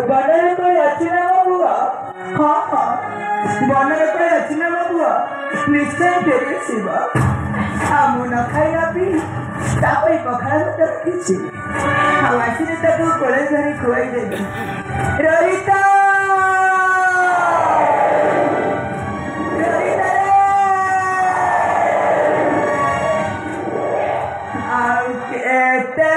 बनरे कोई अच्छी ना बुआ हाँ हाँ बनरे कोई अच्छी ना बुआ निश्चय फेरे शिवा आमु न खाइला पी तापई पखाड़ा मत रखिछि ଆଉ ଆସିଲେ ତାକୁ କୋଳେ ଧରି ଖୁଆଇ ଦେବି ରୋହିତ ଆଉ କେତେ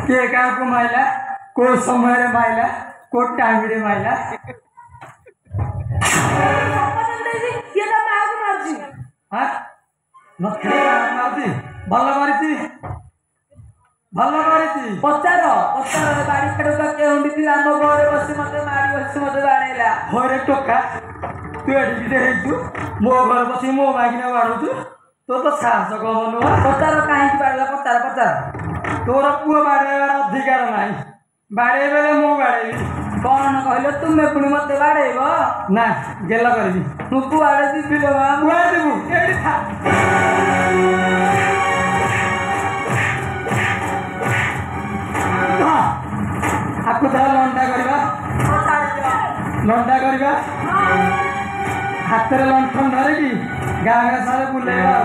किए क्या माइला को समय माइला को टाइम माइला ଭଲ କରିଛି ପଚାର ବାଡ଼ି ଖେଳୁକା କେଉଁଠି ଥିଲା ଆମ ଘରେ ବସି ମତେ ମାରି ବସି ମତେ ବାଡ଼େଇଲା ହରେ ଟୋକା ତୁ ଏଠିକି ହେଇଛୁ ମୋ ଘରେ ବସି ମୋ ମାଗିନା ବାଡ଼ଉଛୁ ତୋର ତ ସାହସ କମ ନୁହଁ ପଚାର କାହିଁକି ବାଡ଼େଇଲା ପଚାର ତୋର ପୁଅ ବାଡ଼େଇବାର ଅଧିକାର ନାହିଁ ବାଡ଼େଇ ବେଲେ ମୁଁ ବାଡ଼େଇବି କଣ କହିଲ ତୁମେ ପୁଣି ମତେ ବାଡ଼େଇବ ନା ଗେଲ କରିବି ମୁଁ କୁଆଡ଼େ ଯିବି ଲୋ ମା କୁଆଡ଼େ ଯିବୁ ଏଇଠି ଥା ଆକୁ ଧର ଲଣ୍ଡା କରିବା ହାତରେ ଲଣ୍ଠନ ଧରିକି ଗାଁ ଗାଁ ସାରା ବୁଲେଇବା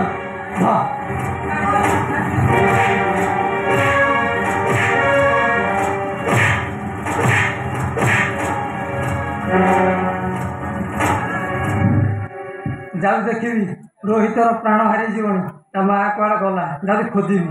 ଯାଉ ଦେଖିବି ରୋହିତର ପ୍ରାଣ ହାରିଯିବଣି ତା ମା କୁଆଡ଼େ ଗଲା ଯାଉଛି ଖୋଜିବି